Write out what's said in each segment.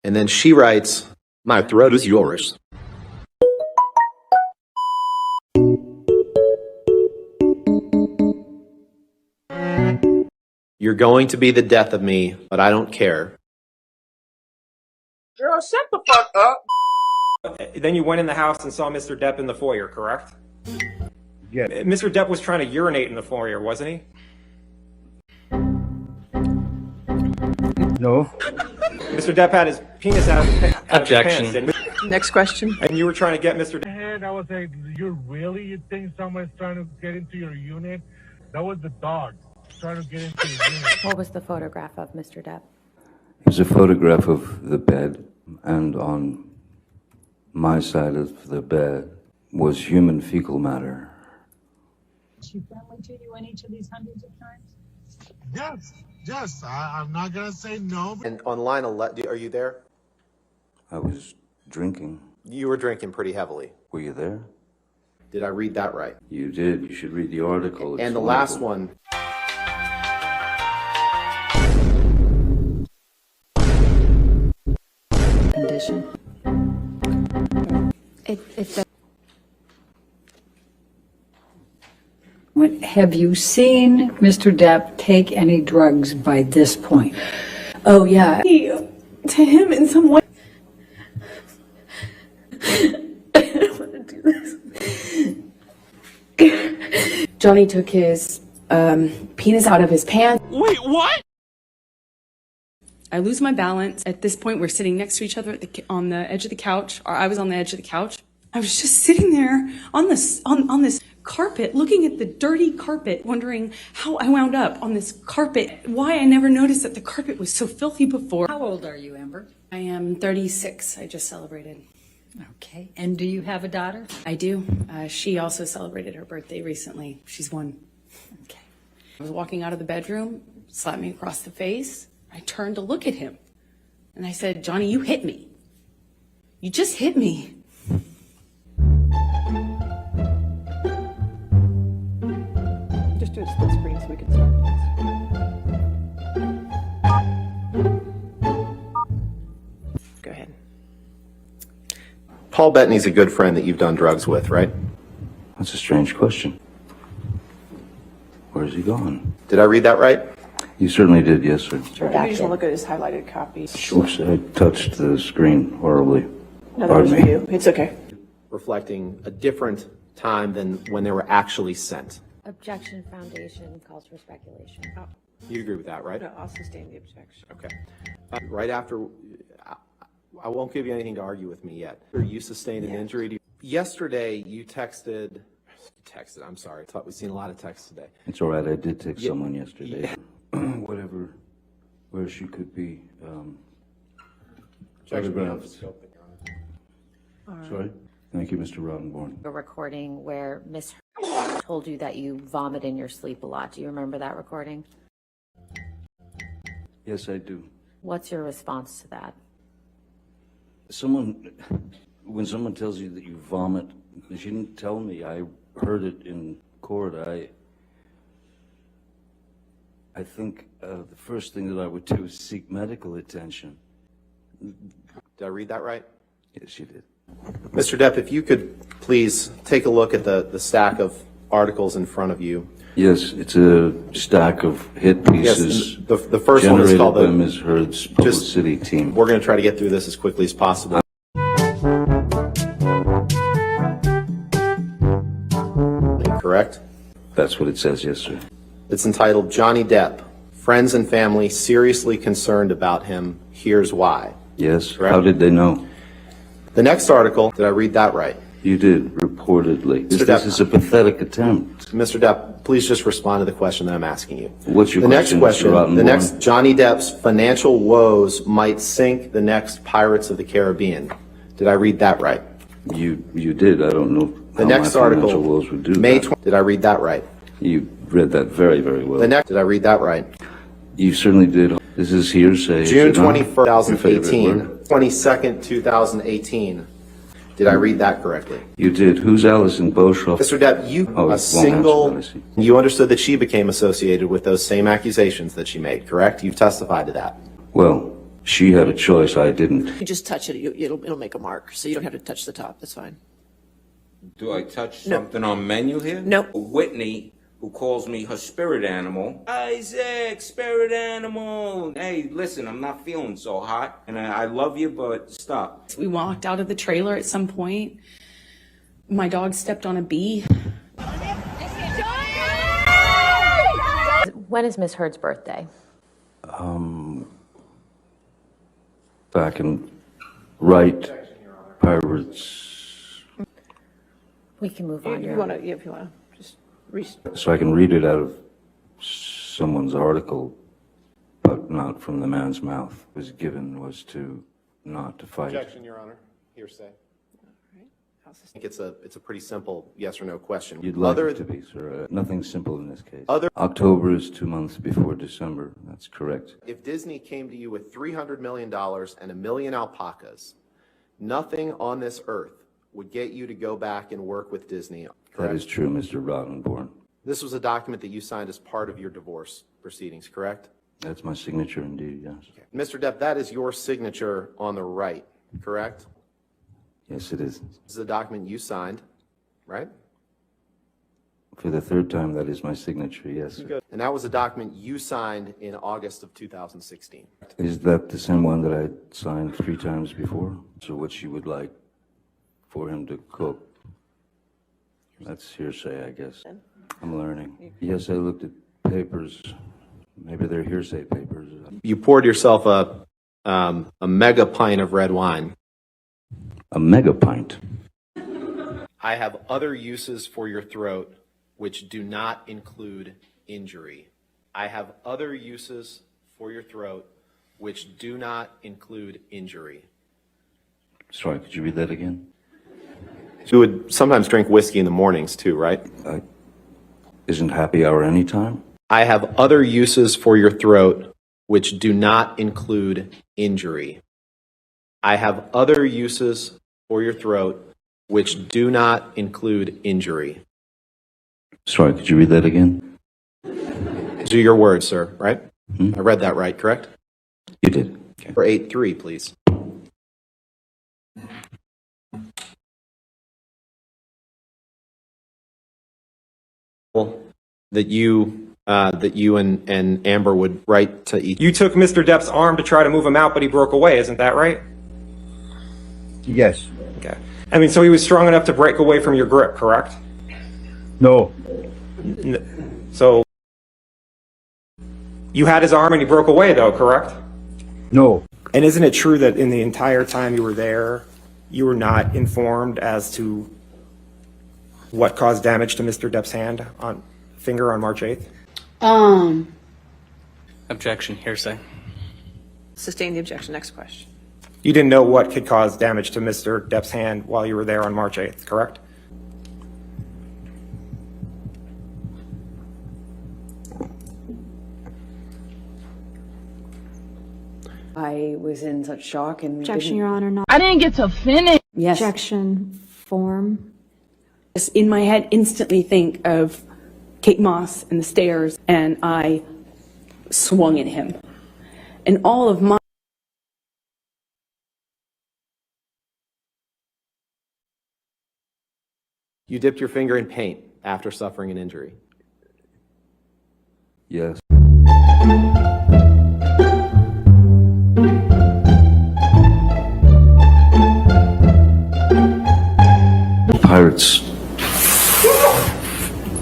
And then she writes, "My throat is yours." You're going to be the death of me, but I don't care. Girl, shut the fuck up. Then you went in the house and saw Mr. Depp in the foyer, correct? Yeah. Mr. Depp was trying to urinate in the foyer, wasn't he? No. Mr. Depp had his penis out of his Objection. pants. Next question. And you were trying to get Mr. Depp. And I was like, you think someone's trying to get into your unit? That was the dog trying to get into your unit. What was the photograph of Mr. Depp? It was a photograph of the bed, and on my side of the bed was human fecal matter. Was she friendly to you in each of these hundreds of times? Yes. I'm not going to say no. And on line 11, are you there? I was drinking. You were drinking pretty heavily. Were you there? Did I read that right? You did. You should read the article. It's And the wonderful. last one. Condition. Have you seen Mr. Depp take any drugs by this point? Oh, yeah. To him in some way. I don't want to do this. Johnny took his penis out of his pants. Wait, what? I lose my balance. At this point, we're sitting next to each other on the edge of the couch, or I was on the edge of the couch. I was just sitting there on this carpet, looking at the dirty carpet, wondering how I wound up on this carpet, why I never noticed that the carpet was so filthy before. How old are you, Amber? I am 36. I just celebrated. Okay. And do you have a daughter? I do. She also celebrated her birthday recently. She's 1. Okay. I was walking out of the bedroom, slapped me across the face. I turned to look at him, and I said, "Johnny, you hit me. You just hit me." Just do a split screen so we can start this. Go ahead. Paul Bettany's a good friend that you've done drugs with, right? That's a strange question. Where's he gone? Did I read that right? You certainly did, yes, sir. You just want to look at his highlighted copy. Oops, I touched the screen horribly. No, that was Pardon me. you. It's okay. Reflecting a different time than when they were actually sent. Objection foundation calls for speculation. You agree with that, right? No, I'll sustain the objection. Okay. Right after, I won't give you anything to argue with me yet. You sustained an injury to you. Yesterday, you texted, I'm sorry. I thought we'd seen a lot of texts today. It's all right. I did text someone yesterday. Whatever, where she could be. Photographed. Sorry? Thank you, Mr. Rottenborn. A recording where Miss told you that you vomit in your sleep a lot. Do you remember that recording? Yes, I do. What's your response to that? When someone tells you that you vomit, she didn't tell me. I heard it in court. I think the first thing that I would do is seek medical attention. Did I read that right? Yes, you did. Mr. Depp, if you could please take a look at the stack of articles in front of you. Yes, it's a stack of hit pieces. Yes, the first one is called by Ms. Heard's publicity team. We're going to try to get through this as quickly as possible. Correct? That's what it says, yes, sir. It's entitled Johnny Depp. Friends and family seriously concerned about him. Here's why. Yes? Correct? How did they know? The next article, did I read that right? You did, reportedly. Mr. This Depp. is a pathetic attempt. Mr. Depp, please just respond to the question that I'm asking you. What's your The next question, Mr. Rottenborn? the next Johnny Depp's financial woes might sink the next Pirates of the Caribbean. Did I read that right? You did. I don't know The how next my financial article, woes would do May that. 20, did I read that right? You read that very, very well. The next, did I read that right? You certainly did. This is hearsay. is June it not? 21st, Your favorite 2018, word? 22nd, 2018. Did I read that correctly? You did. Who's Alison Boshoff? Mr. Depp, you, Oh, it a won't single, answer that, I see. you understood that she became associated with those same accusations that she made, correct? You've testified to that. Well, She had a choice, I didn't. You just touch it, it'll make a mark, so you don't have to touch the top, that's fine. Do I touch something on menu here? No. Whitney, who calls me her spirit animal. Isaac, spirit animal. Hey, listen, I'm not feeling so hot, and I love you, but stop. We walked out of the trailer at some point. My dog stepped on a bee. When is Miss Heard's birthday? Back in Pirates, We can move on. If you Your wanna, if you wanna, just so I can read it out of someone's article, but not from the man's mouth. Was given was to not to fight. Objection, Your Honor. Hearsay. I think it's a pretty simple yes or no question. You'd like it to be, sir. Nothing simple in this case. Other- October is 2 months before December. That's correct. If Disney came to you with $300 million and 1 million alpacas, nothing on this earth would get you to go back and work with Disney. Correct? That is true, Mr. Roddenborn. This was a document that you signed as part of your divorce proceedings, correct? That's my signature indeed, yes. Okay. Mr. Depp, that is your signature on the right, correct? Yes, it is. This is a document you signed, right? For the third time, that is my signature, yes, sir. And that was a document you signed in August of 2016. Is that the same one that I signed 3 times before? So what you would like for him to cook? That's hearsay, I guess. I'm learning. Yes, I looked at papers. Maybe they're hearsay papers. You poured yourself a mega pint of red wine. A mega pint. I have other uses for your throat which do not include injury. I have other uses for your throat which do not include injury. Sorry, could you read that again? You would sometimes drink whiskey in the mornings too, right? Isn't happy hour any time? I have other uses for your throat which do not include injury. I have other uses for your throat which do not include injury. Sorry, could you read that again? These are your words, sir, right? I read that right, correct? You did. Okay. For 8-3, please. That you and Amber would write to each. You took Mr. Depp's arm to try to move him out, but he broke away. Isn't that right? Yes. Okay. I mean, so he was strong enough to break away from your grip, correct? No. So you had his arm and he broke away, though, correct? No. And isn't it true that in the entire time you were there, you were not informed as to what caused damage to Mr. Depp's finger on March 8th? Objection, hearsay. sustain the objection. Next question. You didn't know what could cause damage to Mr. Depp's hand while you were there on March 8th, correct? I was in such shock and Objection, Your Honor. Not. I didn't get to finish. Yes. Objection form. Just in my head, instantly think of Kate Moss and the stairs, and I swung at him. And all of my You dipped your finger in paint after suffering an injury. Yes. Pirates.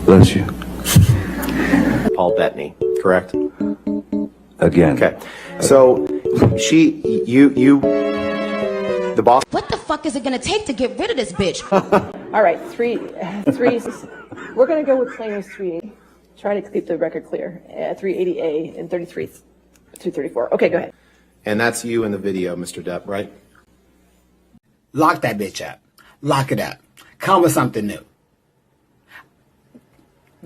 Bless you. Paul Bettany, correct? Again. Okay. So the boss. What the fuck is it gonna take to get rid of this bitch? All right, three. We're gonna go with plaintiff's 380. Try to keep the record clear. 380A and 33 to 34. Okay, go ahead. And that's you in the video, Mr. Depp, right? Lock that bitch up. Lock it up. Come with something new.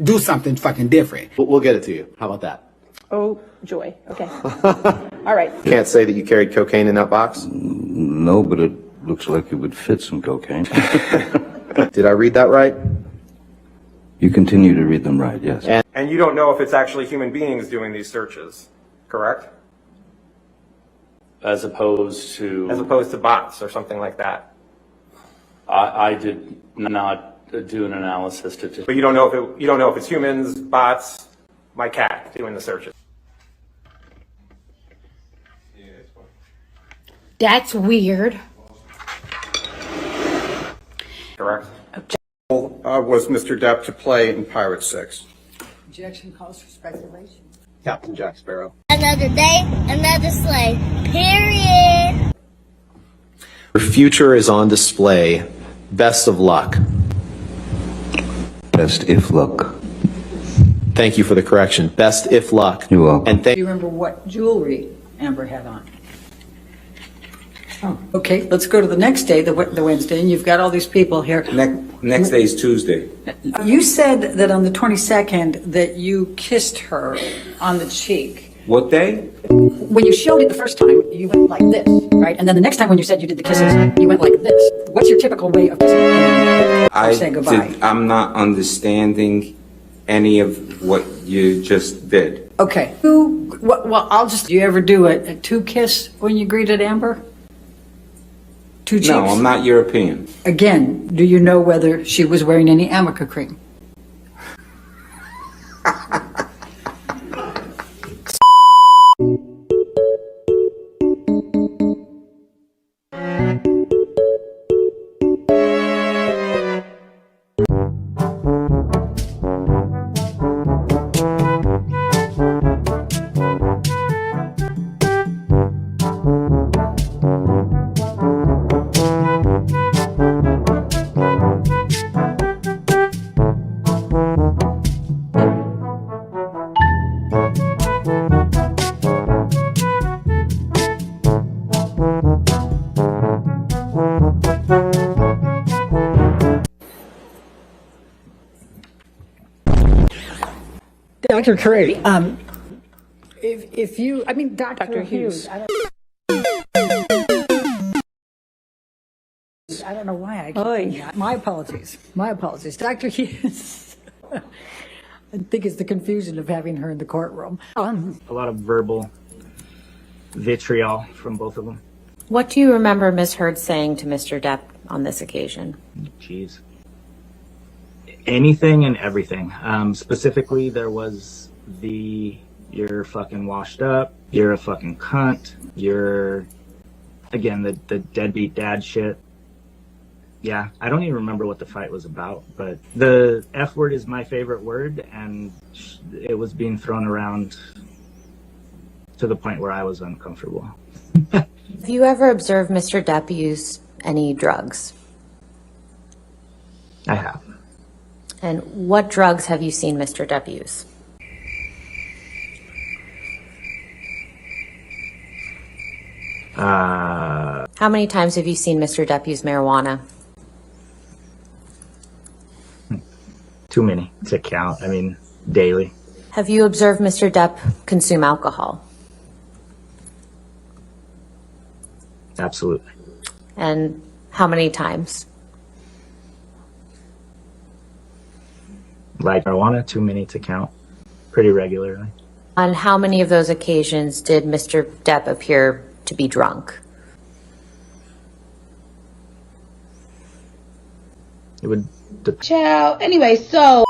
Do something fucking different. We'll get it to you. How about that? Oh, joy. Okay. All right. Can't say that you carried cocaine in that box? No, but it looks like it would fit some cocaine. Did I read that right? You continue to read them right, yes. And you don't know if it's actually human beings doing these searches, correct? As opposed to bots or something like that. I did not do an analysis to. But you don't know if it's humans, bots, my cat doing the searches. That's weird. Correct. Was Mr. Depp to play in Pirate 6? Objection calls for speculation. Captain Jack Sparrow. Another day, another slay. Period. Your future is on display. Best of luck. Best if luck. Thank you for the correction. Best if luck. You're welcome. And Do you remember what jewelry Amber had on? Oh, okay, let's go to the next day, the Wednesday, and you've got all these people here. Next day is Tuesday. You said that on the 22nd that you kissed her on the cheek. What day? When you showed it the first time, you went like this, right? And then the next time when you said you did the kisses, you went like this. What's your typical way of kissing? Say goodbye. I'm not understanding any of what you just did. Okay. Well, do you ever do a two kiss when you greeted Amber? Two cheeks? No, I'm not European. Again, do you know whether she was wearing any Amica cream? Dr. Curry, if you, I mean, Dr. Hughes. I don't know why I keep doing that. My apologies. Dr. Hughes. I think it's the confusion of having her in the courtroom. A lot of verbal vitriol from both of them. What do you remember Ms. Heard saying to Mr. Depp on this occasion? Jeez. Anything and everything. Specifically, there was you're fucking washed up, you're a fucking cunt, you're, again, the deadbeat dad shit. Yeah, I don't even remember what the fight was about, but the F word is my favorite word, and it was being thrown around to the point where I was uncomfortable. Have you ever observed Mr. Depp use any drugs? I have. And what drugs have you seen Mr. Depp use? How many times have you seen Mr. Depp use marijuana? Too many to count. I mean, daily. Have you observed Mr. Depp consume alcohol? Absolutely. And how many times? Like marijuana, too many to count. Pretty regularly. On how many of those occasions did Mr. Depp appear to be drunk? It would Ciao. Anyway, so